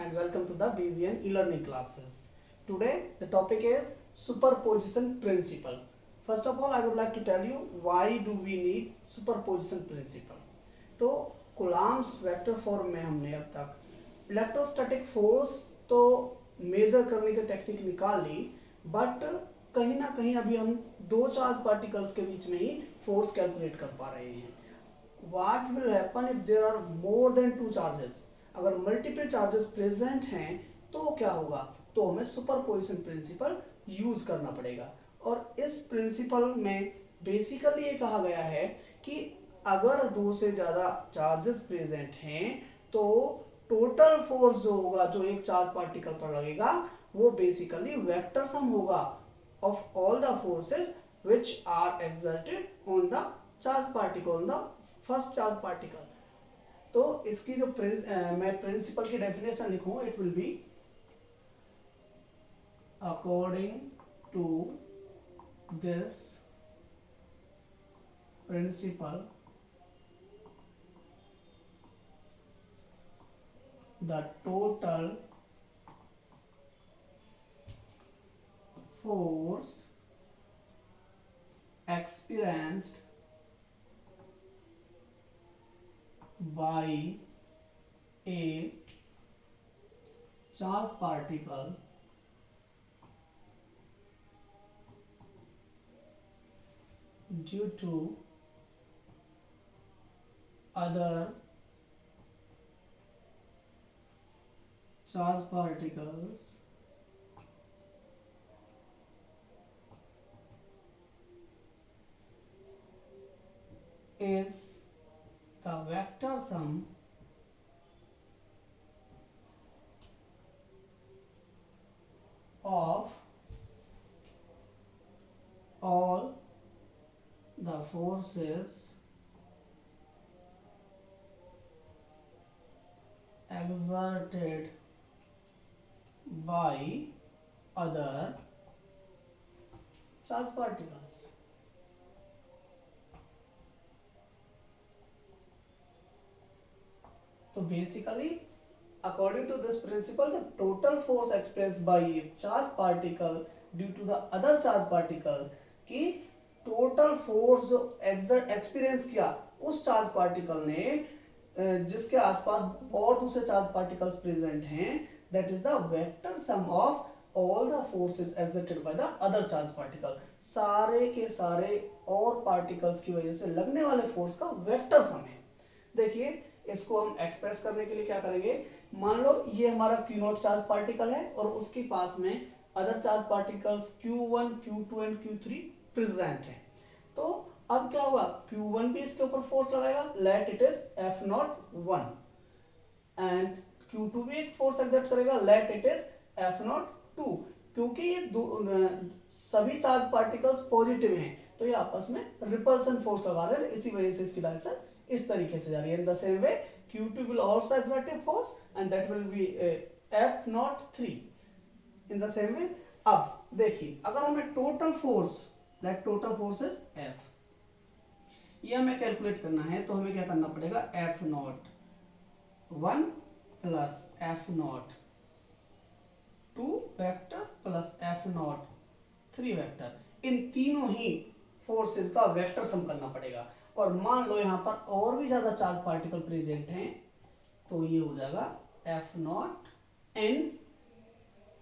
and welcome to the BVN e-learning classes. Today the topic is superposition principle. First of all, I would like to tell you why do we need superposition principle. तो Coulomb's vector form में हमने अब तक electrostatic force तो major करने की technique निकाल ली, but कहीं ना कहीं अभी हम दो चार्ज पार्टिकल्स के बीच में ही फोर्स कैलकुलेट कर पा रहे हैं. What will happen if there are more than two charges? अगर मल्टीपल चार्जेस प्रेजेंट हैं तो क्या होगा? तो हमें सुपरपोजिशन प्रिंसिपल यूज करना पड़ेगा. और इस प्रिंसिपल में बेसिकली ये कहा गया है कि अगर दो से ज्यादा चार्जेस प्रेजेंट हैं तो टोटल फोर्स जो होगा, जो एक चार्ज पार्टिकल पर लगेगा, वो बेसिकली वेक्टर सम होगा of all the forces which are exerted on the charge particle, on the first charge particle. तो इसकी जो मैं प्रिंसिपल की डेफिनेशन लिखूं, it will be according to this principle the total force experienced by a charged particle due to other charged particles is the vector sum of all the forces exerted by other charged particles. So basically, according to this principle, the total force expressed by a charged particle due to the other charged particle की total force जो experience किया उस charge particle ने जिसके आसपास और दूसरे charge particles present हैं, that is the vector sum of all the forces exerted by the other charge particle. सारे के सारे और पार्टिकल्स की वजह से लगने वाले फोर्स का वेक्टर सम है. देखिए, इसको हम एक्सप्रेस करने के लिए क्या करेंगे, मान लो ये हमारा Q0 चार्ज पार्टिकल है और उसके पास में other charge particles Q1, Q2 and Q3 present हैं. तो अब क्या हुआ, Q1 भी इसके ऊपर फोर्स लगाएगा, let it is F01, and Q2 भी एक फोर्स एक्सर्ट करेगा, लेट इट इज F02. क्योंकि ये सभी चार्ज पार्टिकल्स पॉजिटिव हैं तो ये आपस में रिपल्सन फोर्स लगा रहे हैं, इसी वजह से इसकी डायरेक्शन इस तरीके से जा रही है. In the same way Q2 will also exert a force and that will be F03. In the same way अब देखिए, अगर हमें total force, like total force is F, ये हमें कैलकुलेट करना है तो हमें क्या करना पड़ेगा, F01 plus F02 vector plus F03 vector, इन तीनों ही फोर्सेस का वेक्टर सम करना पड़ेगा. और मान लो यहाँ पर और भी ज्यादा चार्ज पार्टिकल प्रेजेंट हैं तो ये हो जाएगा F0 n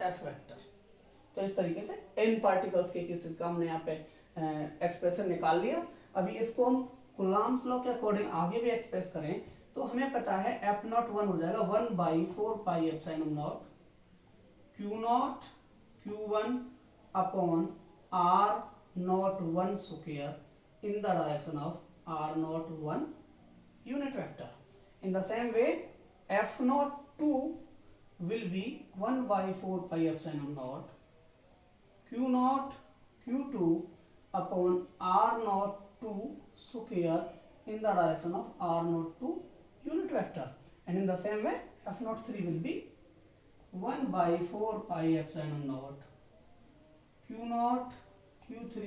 F वेक्टर. तो इस तरीके से n पार्टिकल्स के केसेस का हमने यहाँ पे एक्सप्रेशन निकाल लिया. अभी इसको हम कूलम्ब्स लॉ के अकॉर्डिंग आगे भी एक्सप्रेस करें तो हमें पता है F01 हो जाएगा 1/4πε0 Q0 Q1 upon R01 square in the direction of R01 unit vector. In the same way, F02 will be 1/4πε0 Q0 Q2 upon R02 square in the direction of R02 unit vector. And in the same way, F03 will be 1/4πε0 Q0 Q3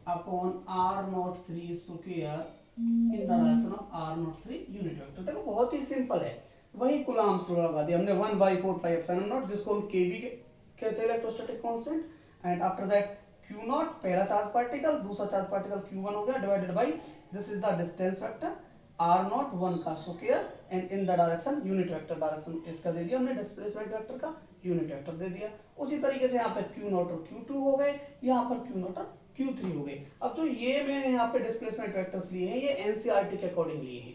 upon R03 square in the direction of R03 unit vector. देखो बहुत ही simple है, वही Coulomb's law लगा दिया हमने 1/4πε0, जिसको हम केबी कहते हैं electrostatic constant. And after that Q not पहला चार्ज पार्टिकल, दूसरा चार्ज पार्टिकल Q1 हो गया, divided by this is the distance vector R not 1 का square and in the direction unit vector direction इसका दे दिया हमने, डिस्प्लेसमेंट वेक्टर का unit vector दे दिया। उसी तरीके से यहाँ पे Q नॉट और Q2 हो गए, यहाँ पर Q नॉट और Q3 हो गए। अब जो ये मैंने यहाँ पे डिस्प्लेसमेंट वेक्टर्स लिए हैं, ये NCERT के अकॉर्डिंग लिए हैं,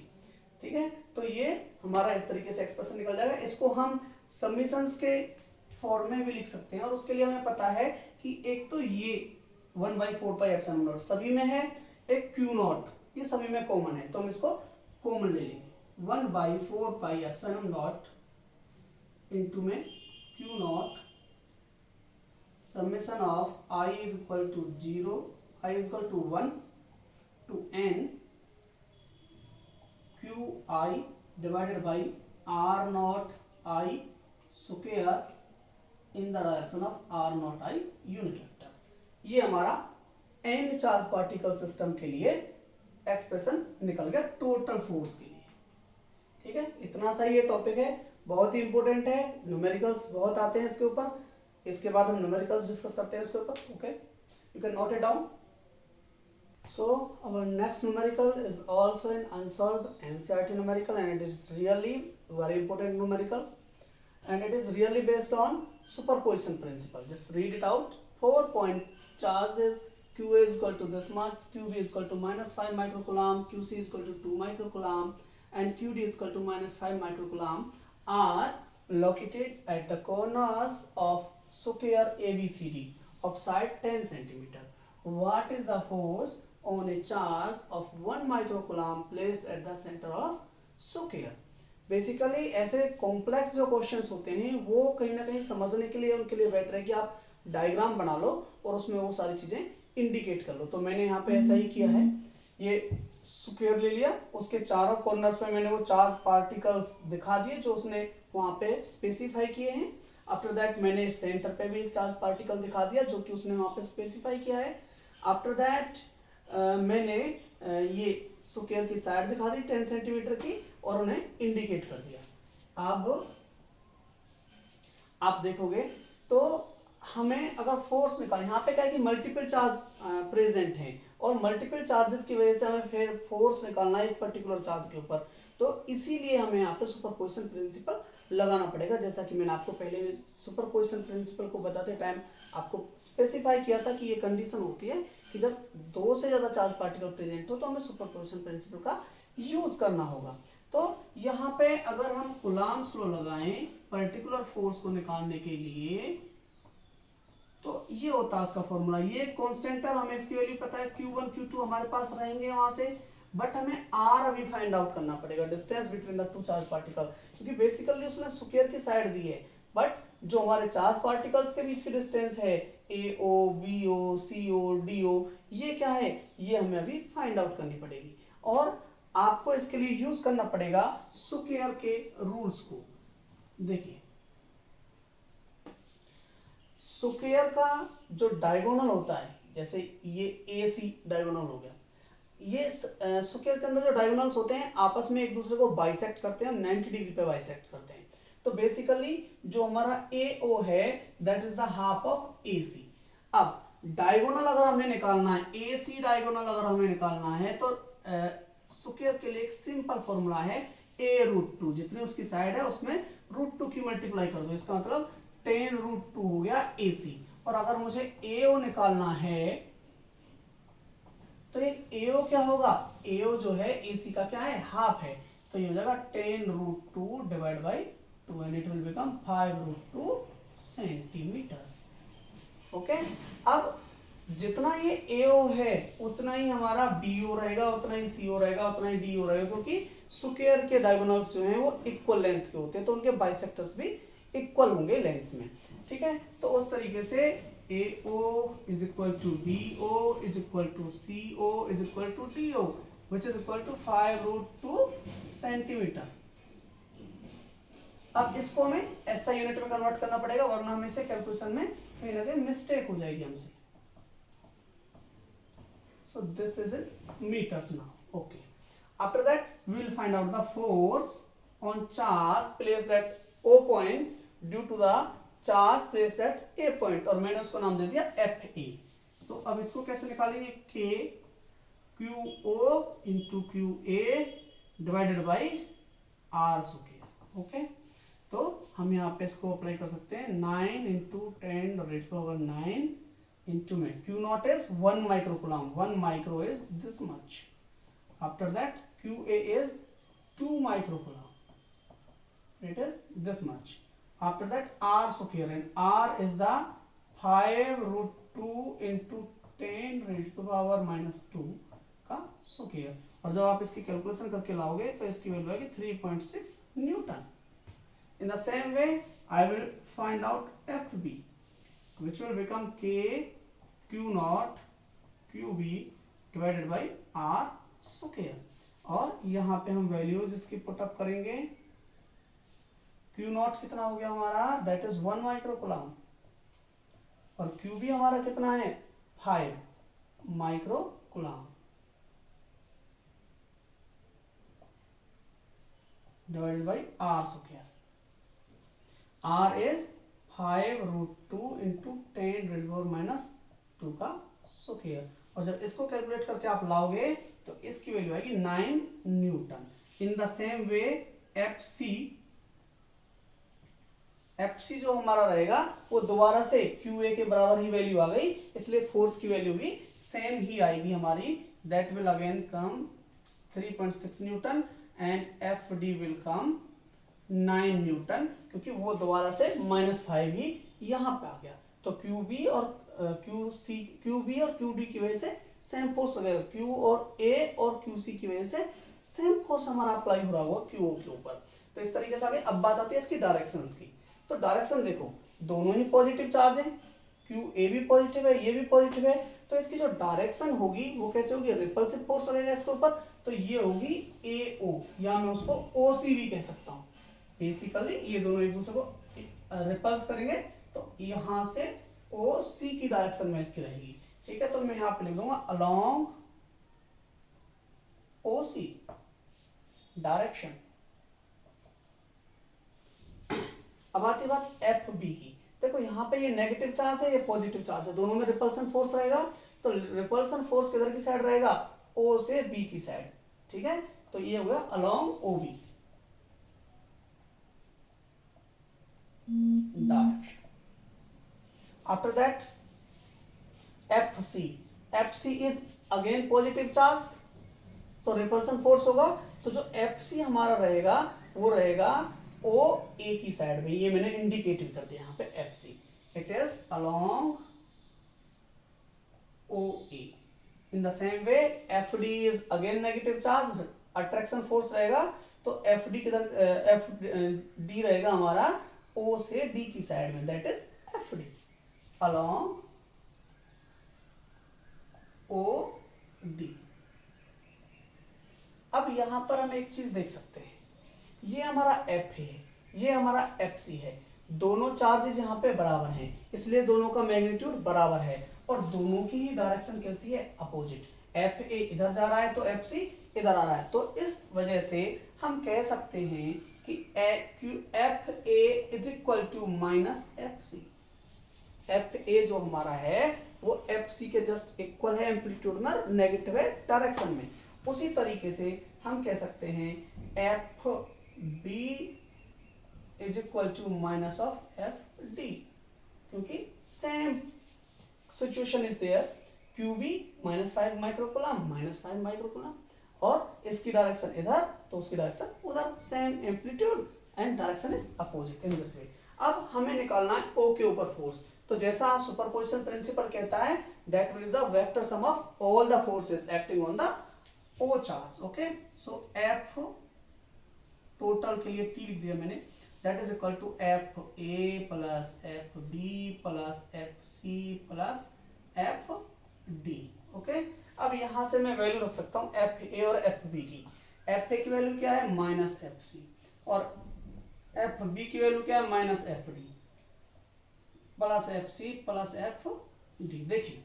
ठीक है। तो ये हमारा इस तरीके से एक्सप्रेशन निकल जाएगा। इसको हम समीशंस के फॉर्म में भी लिख सकते हैं, और उसके लिए हमें पता है कि एक तो ये 1/4πε0 सभी में है, एक Q नॉट ये सभी में कॉमन है, तो हम इसको कॉमन ले लेंगे। 1/4πε0 इंटू में Q naught summation of I is equal to 0, I is equal to 1 to n QI divided by R naught I square in the direction of R naught I unit vector. ये हमारा n charge particle system के लिए expression निकल गया total force के लिए, ठीक है। इतना सा ये टॉपिक है, बहुत ही इंपॉर्टेंट है, न्यूमेरिकल्स बहुत आते हैं इसके ऊपर, इसके बाद हम न्यूमेरिकल्स डिस्कस करते हैं इसके ऊपर, okay. You can note it down. So our next numerical is also an unsolved NCERT numerical, and it is really very important numerical, and it is really based on superposition principle. Just read it out. 4-point charges Q is equal to this much, QB is equal to -5 microcoulomb, QC is equal to 2 microcoulomb, and QD is equal to -5 microcoulomb are located at the corners of square ABCD of side 10 centimeter. What is the force on a charge of 1 microcoulomb placed at the center of square? Basically ऐसे complex जो questions होते हैं वो कहीं ना कहीं समझने के लिए उनके लिए बेटर है कि आप डायग्राम बना लो और उसमें वो सारी चीजें इंडिकेट कर लो। तो मैंने यहाँ पे ऐसा ही किया है, ये स्क्वायर ले लिया, उसके चारों कॉर्नर्स पे मैंने वो चार पार्टिकल्स दिखा दिए जो उसने वहां पे स्पेसिफाई किए हैं। आफ्टर दैट मैंने सेंटर पे भी एक चार्ज पार्टिकल दिखा दिया जो कि उसने वहां पे स्पेसिफाई किया है। आफ्टर दैट मैंने ये स्क्वायर की साइड दिखा दी 10 सेंटीमीटर की और उन्हें इंडिकेट कर दिया। अब आप देखोगे तो हमें अगर फोर्स निकाल, यहाँ पे क्या है कि मल्टीपल चार्ज प्रेजेंट हैं और मल्टीपल चार्जेस की वजह से हमें फिर फोर्स निकालना है एक पर्टिकुलर चार्ज के ऊपर, तो इसीलिए हमें यहाँ पे सुपरपोजिशन प्रिंसिपल लगाना पड़ेगा। जैसा कि मैंने आपको पहले सुपरपोजिशन प्रिंसिपल को बताते टाइम आपको स्पेसिफाई किया था कि ये कंडीशन होती है कि जब दो से ज्यादा चार्ज पार्टिकल प्रेजेंट हो तो हमें सुपरपोजिशन प्रिंसिपल का यूज करना होगा। तो यहाँ पे अगर हम कूलम्ब्स लॉ लगाएं पर्टिकुलर फोर्स को निकालने के लिए, तो ये होता है उसका फॉर्मूला। ये कांस्टेंट है, हमें इसकी वैल्यू पता है, Q1 Q2 हमारे पास रहेंगे वहां से, बट हमें R अभी फाइंड आउट करना पड़ेगा, distance between the two charge particle, क्योंकि बेसिकली उसने स्क्वायर की साइड दी है, बट जो हमारे चार्ज पार्टिकल्स के बीच की डिस्टेंस है AO, BO, CO, DO, ये क्या है, ये हमें अभी फाइंड आउट करनी पड़ेगी। और आपको इसके लिए यूज करना पड़ेगा स्क्वायर के रूल्स को। देखिए स्क्वायर का जो डायगोनल होता है, जैसे ये AC डायगोनल हो गया, ये स्क्वायर के अंदर जो डायगोनल्स होते हैं आपस में एक दूसरे को बाइसेक्ट करते हैं, 90 डिग्री पे बाइसेक्ट करते हैं। तो बेसिकली जो हमारा AO है that is the half of AC। अब डायगोनल अगर हमें निकालना है, AC डायगोनल अगर हमें निकालना है, तो स्क्वायर के लिए एक सिंपल फॉर्मूला है A√2, जितनी उसकी साइड है उसमें √2 की मल्टीप्लाई कर दो, इसका मतलब 10√2 हो गया AC। और अगर मुझे AO निकालना है तो एक AO क्या होगा, AO जो है AC का क्या है, हाफ है, तो ये हो जाएगा 10√2 divide by 2 and it will become 5√2 centimetre. Okay, अब जितना ये AO है उतना ही हमारा BO रहेगा, उतना ही CO रहेगा, उतना ही DO रहेगा, क्योंकि स्क्वायर के डायगोनल्स जो हैं वो इक्वल लेंथ के होते हैं, तो उनके बाइसेक्टर्स भी इक्वल होंगे लेंथ में, ठीक है। तो उस तरीके से AO is equal to BO is equal to CO is equal to DO which is equal to 5√2 centimetre. अब इसको हमें SI यूनिट में कन्वर्ट करना पड़ेगा, वरना हमें इसे कैलकुलेशन में कहीं ना कहीं मिस्टेक हो जाएगी हमसे। So this is in meters now. Okay. After that we will find out the force on charge placed at O point due to the charge placed at A point, और मैंने उसको नाम दे दिया FA। तो अब इसको कैसे निकालेंगे, K QO into QA divided by R square. Okay, तो हम यहाँ पे इसको अप्लाई कर सकते हैं, 9 into 10 raise to power 9 into में Q naught is 1 microcoulomb, 1 micro is this much, after that QA is 2 microcoulomb, it is this much, after that R square, and R is the 5 root 2 into 10 raised to power minus 2 का square, और जब आप इसकी calculation करके लाओगे तो इसकी value आएगी 3.6 Newton. In the same way I will find out FB, which will become K Q naught QB divided by R square, और यहाँ पे हम वैल्यूज इसकी पुटअप करेंगे। Q naught कितना हो गया हमारा, that is 1 माइक्रोकुलम, और QB हमारा कितना है 5 microcoulomb divided by R square। R is 5 root 2 into 10 raised to power minus 2 का स्क्वायर, और जब इसको कैलकुलेट करके आप लाओगे तो इसकी वैल्यू आएगी 9 Newton. In the same way FC जो हमारा रहेगा वो दोबारा से QA के बराबर ही वैल्यू आ गई, इसलिए फोर्स की वैल्यू भी सेम ही आएगी हमारी, that will again come 3.6 Newton and FD will come 9 Newton, क्योंकि वो दोबारा से -5 ही यहाँ पे आ गया। तो QB और QB और QD की वजह से सेम फोर्स हो गया, Q और A और QC की वजह से सेम फोर्स हमारा अप्लाई हो रहा होगा QO के ऊपर। तो इस तरीके से आगे अब बात आती है इसकी डायरेक्शंस की। तो डायरेक्शन देखो, दोनों ही पॉजिटिव चार्ज है, QA भी पॉजिटिव है, ये भी पॉजिटिव है, तो इसकी जो डायरेक्शन होगी वो कैसे होगी, रिपल्सिव फोर्स लगेगा इसके ऊपर, तो ये होगी AO, या मैं उसको OC भी कह सकता हूँ। बेसिकली ये दोनों एक दूसरे को रिपल्स करेंगे, तो यहां से OC की डायरेक्शन में इसकी रहेगी, ठीक है। तो मैं यहां पे लिख दूंगा अलोंग OC डायरेक्शन। अब आती बात FB की, देखो यहाँ पे ये नेगेटिव चार्ज है, ये पॉजिटिव चार्ज है, दोनों में रिपल्सन फोर्स रहेगा, तो रिपल्सन फोर्स किधर की साइड रहेगा, O से B की साइड, ठीक है। तो ये हो गया along OB direction। After that FC is again positive charge, तो रिपल्सन फोर्स होगा, तो जो FC हमारा रहेगा वो रहेगा OA की साइड में, ये मैंने इंडिकेटेड कर दिया यहाँ पे FC, it is along OA। In the same way FD is again negative charge, attraction force रहेगा, तो FD किधर FD रहेगा हमारा O से D की साइड में, that is FD along OD। अब यहां पर हम एक चीज देख सकते हैं, ये हमारा F है, ये हमारा FC है, दोनों चार्जेस यहाँ पे बराबर हैं, इसलिए दोनों का मैग्नीट्यूड बराबर है, और दोनों की ही डायरेक्शन कैसी है, अपोजिट। FA इधर जा रहा है तो FC इधर आ रहा है, तो इस वजह से हम कह सकते हैं कि FA is equal to minus FC। FA जो हमारा है वो FC के जस्ट इक्वल है एम्पलीट्यूड में, नेगेटिव है डायरेक्शन में। उसी तरीके से हम कह सकते हैं FB is equal to minus of FD, क्योंकि same situation is there, QB -5 microcoulomb -5 microcoulomb, और इसकी डायरेक्शन इधर तो उसकी डायरेक्शन उधर, same amplitude and direction is opposite in this way. अब हमें निकालना है O के ऊपर फोर्स, तो जैसा सुपरपोजिशन प्रिंसिपल कहता है that will the vector sum of all the forces acting on the O charge. Okay, so F total के लिए T लिख दिया मैंने, that is equal to FA plus FB plus FC plus FD। Okay, अब यहां से मैं value रख सकता हूं FA और FB की। FA की वैल्यू क्या है, माइनस FC, और FB की वैल्यू क्या है, minus FD plus FC plus FD। देखिए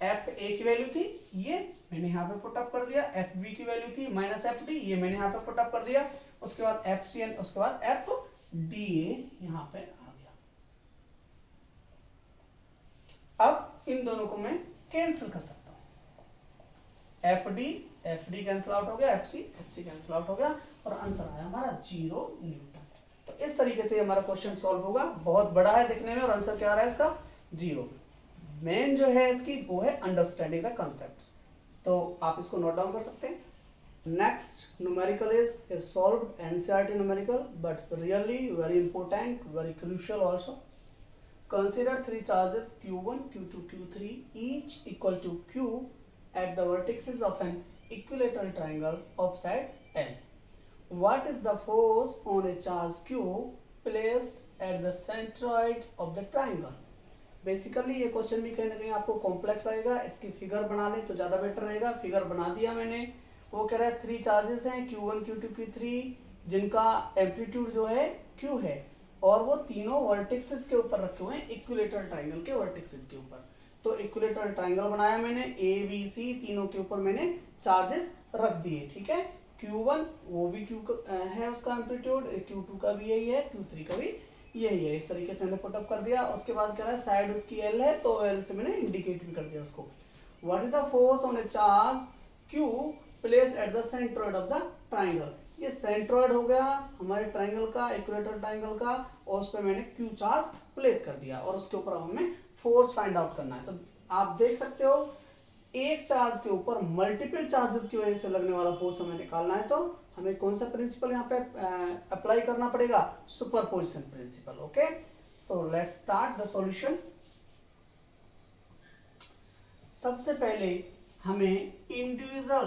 एफ ए की वैल्यू थी, ये मैंने यहाँ पे पुट अप कर दिया, एफ बी की वैल्यू थी माइनस एफ डी, ये मैंने यहाँ पे पुट अप कर दिया, उसके बाद एफ सी एन, उसके बाद एफ डी ए यहाँ पे आ गया। अब इन दोनों को मैं कैंसिल कर सकता हूं, एफ डी कैंसिल आउट हो गया, एफ सी कैंसिल आउट हो गया, और आंसर आया हमारा 0 न्यूटन। तो इस तरीके से हमारा क्वेश्चन सॉल्व होगा। बहुत बड़ा है देखने में, और आंसर क्या आ रहा है इसका 0। मेन जो है इसकी वो है अंडरस्टैंडिंग द कॉन्सेप्ट्स। तो आप इसको नोट डाउन कर सकते हैं। Next numerical is solved NCERT numerical, but really very important, very crucial also. Consider three charges Q1, Q2, Q3 each equal to Q at the vertices of an equilateral triangle of side L. What is the force on a charge Q placed at the centroid of the triangle? Basically ये question भी कहीं ना कहीं आपको complex लगेगा, इसकी figure बना लें तो ज्यादा बेटर रहेगा। फिगर बना दिया मैंने। वो कह रहा है 3 चार्जेस हैं Q1, Q2, Q3, जिनका एम्पलीट्यूड जो है Q है, और वो तीनों वर्टिक्सेस के ऊपर रखे हुए हैं, इक्विलेटरल ट्राइंगल के वर्टिक्सेस के ऊपर। तो इक्विलेटरल ट्राइंगल बनाया मैंने, ए बी सी तीनों के ऊपर मैंने चार्जेस रख दिए, ठीक है। Q1 वो भी Q है उसका एम्पलीट्यूड, Q2 का भी यही है, Q3 का भी यही है। इस तरीके से मैंने पुटअप कर दिया। उसके बाद कह रहा है साइड उसकी L है, तो L से मैंने इंडिकेट भी कर दिया उसको। What is the force on A charge Q placed at the centroid of the triangle? ये सेंट्रोइड हो गया हमारे ट्राइंगल का, इक्वेटर ट्राइंगल का, और उस पर मैंने Q चार्ज प्लेस कर दिया, और उसके ऊपर हमें फोर्स फाइंड आउट करना है। तो आप देख सकते हो एक चार्ज के ऊपर मल्टीपल चार्जेस की वजह से लगने वाला फोर्स हमें निकालना है, तो हमें कौन सा प्रिंसिपल यहाँ पे अप्लाई करना पड़ेगा? Superposition principle. ओके, तो लेट्स स्टार्ट द सॉल्यूशन। सबसे पहले हमें इंडिविजुअल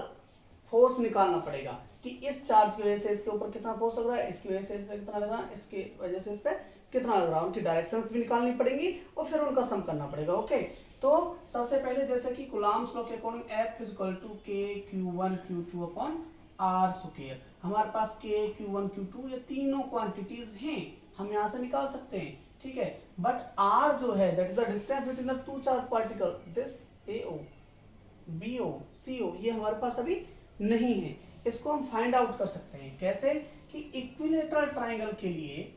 फोर्स निकालना पड़ेगा कि इस चार्ज की वजह से इसके ऊपर कितना फोर्स लग रहा है, इसकी वजह से इस पे कितना लग रहा है, इसकी वजह से इस पे कितना लग रहा है। उनकी डायरेक्शंस भी निकालनी पड़ेंगी और फिर उनका सम करना पड़ेगा। ओके, तो सबसे पहले जैसे कि कूलम्ब्स लॉ के according F is equal to K Q1 Q2 upon R square. हमारे पास K Q1 Q2 ये तीनों क्वांटिटीज हैं, हम यहाँ से निकाल सकते हैं, ठीक है। बट R जो है that is the distance between the two charge particle, this AO BO CO, ये हमारे पास अभी नहीं है। इसको हम फाइंड आउट कर सकते हैं कैसे? कि इक्विलेटरल ट्राइंगल के लिए,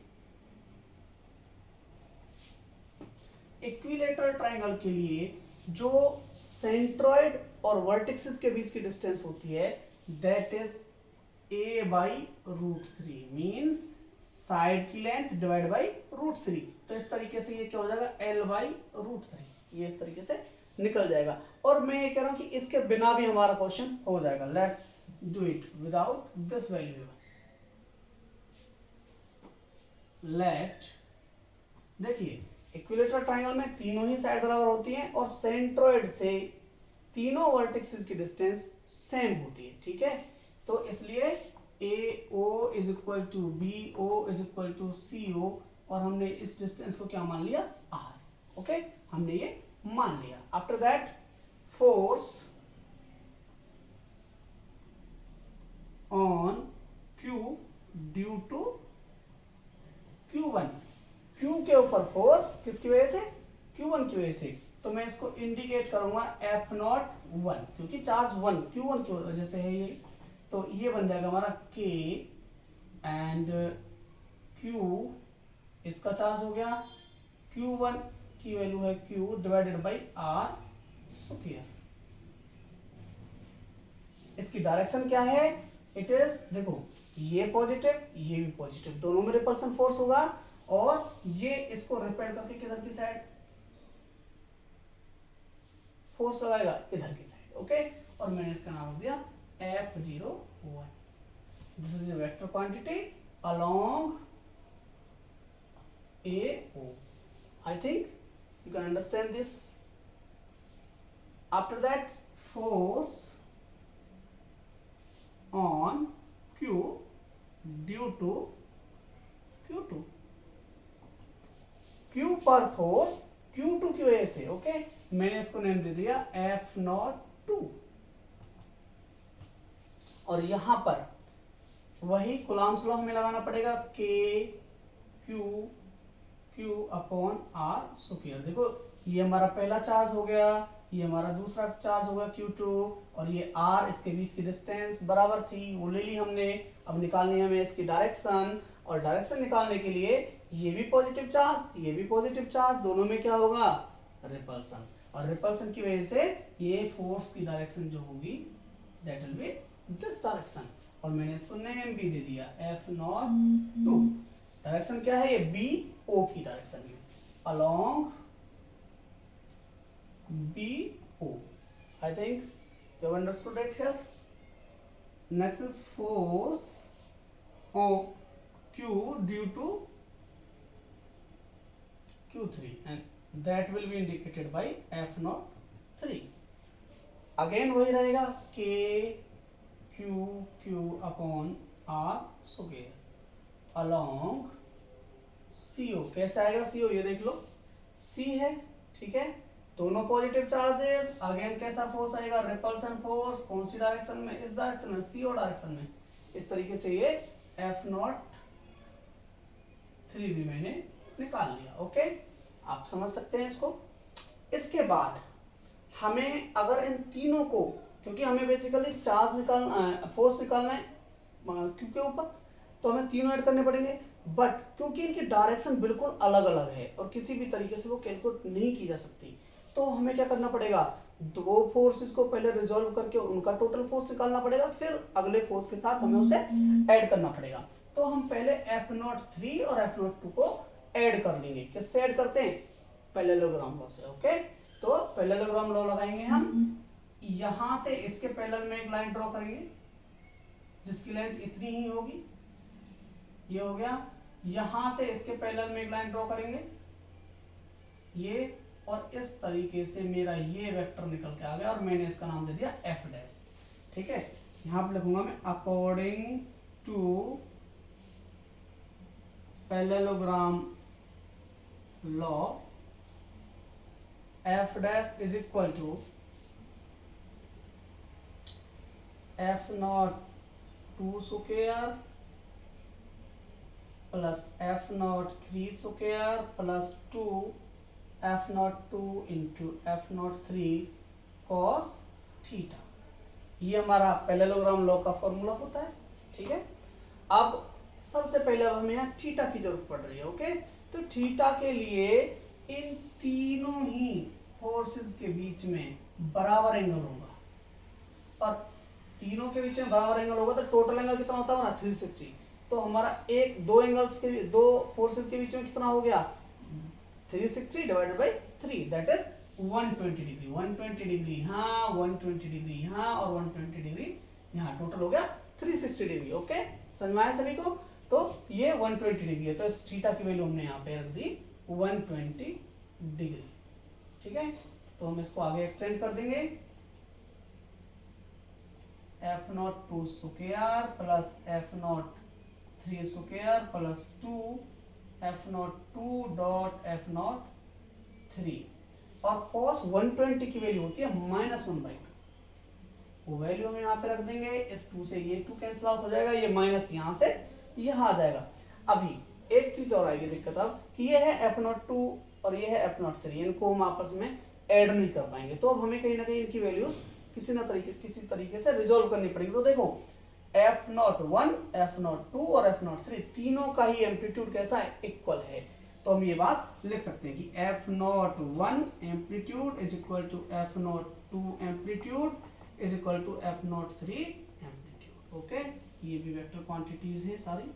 इक्विलेटरल ट्राइंगल के लिए जो सेंट्रोइड और वर्टिक्सेस के बीच की डिस्टेंस होती है that is a/√3, means side की लेंथ डिवाइड बाय √3। तो इस तरीके से ये क्या हो जाएगा? L/√3, ये इस तरीके से निकल जाएगा। और मैं ये कह रहा हूं कि इसके बिना भी हमारा क्वेश्चन हो जाएगा। Let's do it without this value. Let, देखिए इक्विलेटरल ट्रायंगल में तीनों ही साइड बराबर होती हैं और सेंट्रोइड से तीनों वर्टिसेस की डिस्टेंस सेम होती है, ठीक है। तो इसलिए AO is equal to BO is equal to CO, और हमने इस डिस्टेंस को क्या मान लिया? R। ओके, हमने ये मान लिया। After that force on Q due to Q1, Q के ऊपर फोर्स किसकी वजह से? Q1 की वजह से। तो मैं इसको इंडिकेट करूंगा F01, क्योंकि चार्ज Q1 की वजह से है ये। तो ये बन जाएगा हमारा K एंड Q, इसका चार्ज हो गया, Q1 की वैल्यू है Q divided by R square. इसकी डायरेक्शन क्या है? इट इज, देखो ये पॉजिटिव ये भी पॉजिटिव, दोनों में रिपल्सन फोर्स होगा, और ये इसको रिपेल करके किधर की साइड फोर्स लगाएगा? इधर की साइड। ओके, और मैंने इसका नाम दिया F01। This is a vector quantity along AO. I think you can understand this. After that, force on Q due to Q2, Q पर फोर्स Q2 की वजह से। ओके, मैंने इसको नेम दे दिया F02, और यहां पर वही कूलम्ब्स लॉ हमें लगाना पड़ेगा, K Q upon R square. देखो ये हमारा पहला चार्ज हो गया, ये हमारा दूसरा चार्ज होगा Q2 और ये R, इसके बीच की डिस्टेंस बराबर थी वो ले ली हमने। अब निकालनी है हमें इसकी डायरेक्शन, और डायरेक्शन निकालने के लिए ये भी पॉजिटिव चार्ज ये भी पॉजिटिव चार्ज, दोनों में क्या होगा रिपल्सन, और रिपल्सन की वजह से ये फोर्स की डायरेक्शन जो होगी that will be this direction, और मैंने इसको नेम भी दे दिया F02। डायरेक्शन क्या है ये BO की डायरेक्शन है, along BO। I think you have understood it here. Next is force Q due to Q3 and that will be indicated by F03। Again वही रहेगा K Q upon R square along CO। कैसे आएगा CO, ये देख लो C है, ठीक है, दोनों पॉजिटिव चार्जेस। अगेन कैसा फोर्स आएगा रिपल्सन फोर्स, कौन सी डायरेक्शन में, इस डायरेक्शन में, CO डायरेक्शन में। इस तरीके से ये F03 भी मैंने निकाल लिया। ओके, आप समझ सकते हैं इसको। इसके बाद हमें अगर इन तीनों को, क्योंकि हमें बेसिकली चार्ज निकालना है, फोर्स निकालना है Q के ऊपर, तो हमें तीनों ऐड करने पड़ेंगे, बट क्योंकि इनकी डायरेक्शन बिल्कुल अलग अलग है और किसी भी तरीके से वो कैलकुलेट नहीं की जा सकती, तो हमें क्या करना पड़ेगा, दो फोर्सेस को पहले रिजॉल्व करके उनका टोटल फोर्स निकालना पड़ेगा, फिर अगले फोर्स के साथ हमें उसे ऐड करना पड़ेगा। तो हम पहले F03 और F02 को ऐड कर लेंगे। किससे ऐड करते हैं, पैरेललोग्राम लॉ से। ओके, तो पैरेललोग्राम लॉ लगाएंगे हम, यहां से इसके पैरेलल में एक लाइन ड्रॉ करेंगे जिसकी लेंथ इतनी ही होगी, ये हो गया। यहां से इसके पैरेलल में एक लाइन ड्रॉ करेंगे ये, और इस तरीके से मेरा ये वेक्टर निकल के आ गया और मैंने इसका नाम दे दिया F डैश। ठीक है, यहां पर लिखूंगा मैं according to parallelogram law F dash is equal to F02 square plus F03 square plus 2 F02 into F03 cos theta. ये हमारा पैरेललोग्राम लॉ का फॉर्मूला होता है। ठीक है, अब सबसे पहले अब हमें यहाँ थीटा की जरूरत पड़ रही है। ओके, तो थीटा के लिए इन तीनों ही फोर्सेस के बीच में बराबर एंगल होगा, और तीनों के बीच में बराबर एंगल होगा तो टोटल एंगल कितना होता है ना 360। तो हमारा दो एंगल्स के, दो फोर्सेस के बीच में कितना हो गया 360 divided by 3, that is 120 degree. 120 degree हाँ, 120 डिग्री हाँ, और 120 डिग्री यहाँ, टोटल हो गया 360 डिग्री। ओके, समझ में आया सभी को। तो ये 120 डिग्री है, तो इस थीटा की वैल्यू हमने यहाँ पे रख दी 120 डिग्री। ठीक है, तो हम इसको आगे एक्सटेंड कर देंगे, F02 square plus F03 square plus 2 F02 dot F03, और cos 120 की वैल्यू होती है -1/2, वो वैल्यू हम यहाँ पे रख देंगे। इस 2 से ये 2 कैंसिल आउट हो जाएगा, ये माइनस यहाँ से यहाँ आ जाएगा। अभी एक चीज और आएगी दिक्कत अब, कि ये है F02 और ये है F03, इनको हम आपस में ऐड नहीं कर पाएंगे, तो अब हमें कहीं ना कहीं इनकी वैल्यूज किसी तरीके से रिजोल्व करनी पड़ेगी। तो देखो F01, F02 और F03 तीनों का ही एम्पलीट्यूड कैसा है, इक्वल है। तो हम ये बात लिख सकते हैं कि F01 amplitude is equal to F02 amplitude is equal to F03 amplitude. Okay, ये भी वेक्टर क्वांटिटीज है सारी।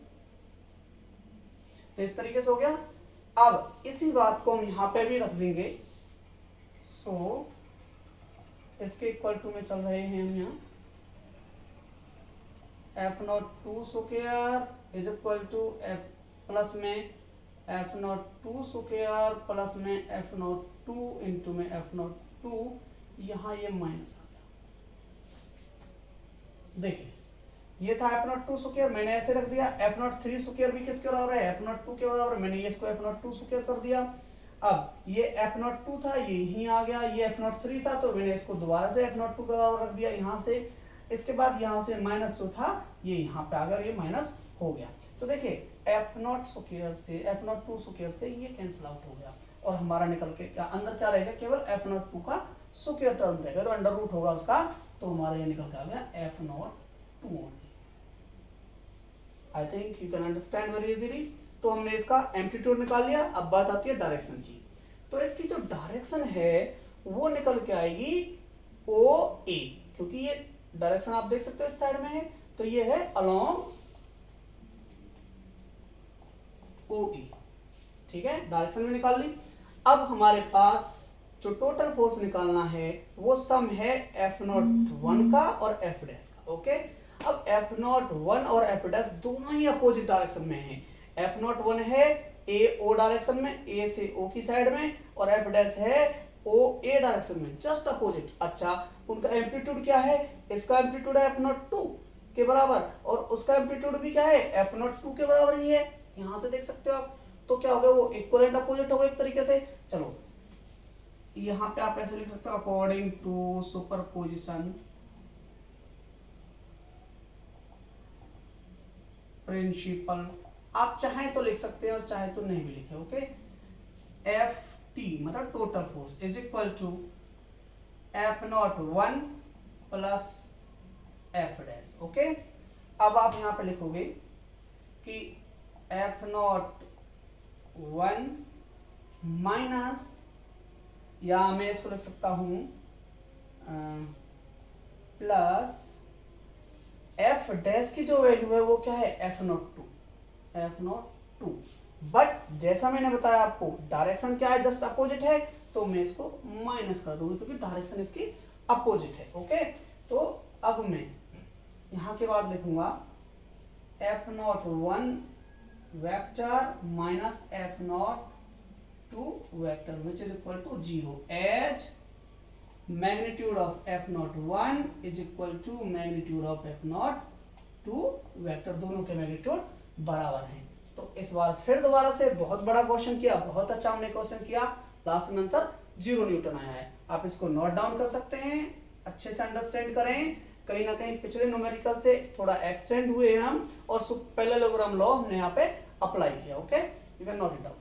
तो इस तरीके से हो गया। अब इसी बात को हम यहां पे भी रख देंगे, सो इसके इक्वल टू में चल रहे हैं हम यहाँ, F02 square is equal two plus में F02 स्क्वायर प्लस में F02 इंटू में F02, यहाँ ये माइनस आ गया। देखिए ये था F02 स्क्वायर, मैंने ऐसे रख दिया। F03 स्क्वायर भी किसके बराबर है, F02 के बराबर, मैंने ये इसको F02 स्क्वायर कर दिया। अब ये F02 था, ये यहीं आ गया, ये F03 था, तो मैंने इसको दोबारा से F02 का बराबर रख दिया यहाँ से। इसके बाद यहाँ से माइनस जो था ये यहाँ पे आ गया, ये माइनस हो गया। तो देखिए F0 स्क्वायर से F02 स्क्वायर से ये कैंसिल आउट हो गया, और हमारा निकल के क्या अंदर क्या रहेगा, केवल F02 का स्क्वायर टर्म रहेगा, तो अंडर रूट होगा उसका, तो हमारा ये निकल के आ गया F not 2 only. I think you can understand very easily. तो हमने इसका एम्पलीट्यूड निकाल लिया, अब बात आती है डायरेक्शन की। तो इसकी जो डायरेक्शन है वो निकल के आएगी OA, क्योंकि ये डायरेक्शन आप देख सकते हो इस साइड में है, तो ये है अलोंग OE। ठीक है, डायरेक्शन में निकाल ली। अब हमारे पास जो टोटल फोर्स निकालना है वो सम है F01 का और F डैश का। ओके, अब F01 और F डैश दोनों ही अपोजिट डायरेक्शन में है। F01 है AO डायरेक्शन में, A से O की साइड में, और F डैश है OA डायरेक्शन में, जस्ट अपोजिट। अच्छा, उनका एम्पलीट्यूड क्या है? इसका एम्पलीट्यूड है F02 के बराबर, और उसका एम्पलीट्यूड भी क्या है? F02 के बराबर ही है, यहां से देख सकते हो आप। तो क्या हो गया, वो इक्वलेंट अपोजिट हो गए एक तरीके से। चलो यहां पे आप ऐसे लिख सकते हो, अकॉर्डिंग टू सुपरपोजिशन प्रिंसिपल। आप चाहें तो लिख सकते हैं और चाहे तो नहीं भी लिखे। ओके, Ft मतलब total force is equal to F01 plus F dash. Okay, अब आप यहां पे लिखोगे कि F01 माइनस, या मैं इसको लिख सकता हूं प्लस F डैश की जो वैल्यू है वो क्या है? F02। बट जैसा मैंने बताया आपको, डायरेक्शन क्या है? जस्ट अपोजिट है, तो मैं इसको माइनस कर दूंगी क्योंकि डायरेक्शन इसकी अपोजिट है। ओके, तो अब मैं यहां के बाद लिखूंगा F01 vector minus F02 vector which is equal to 0 as magnitude of F01 is equal to magnitude of F02 vector, दोनों के मैग्नीट्यूड बराबर हैं। तो इस बार फिर दोबारा से बहुत बड़ा क्वेश्चन किया, बहुत अच्छा हमने क्वेश्चन किया, लास्ट में आंसर 0 न्यूटन आया है। आप इसको नोट डाउन कर सकते हैं, अच्छे से अंडरस्टैंड करें। कहीं ना कहीं पिछले न्यूमेरिकल से थोड़ा एक्सटेंड हुए हम, और पैरेललोग्राम लॉ हमने यहाँ पे अप्लाई किया। Okay, you can note it down.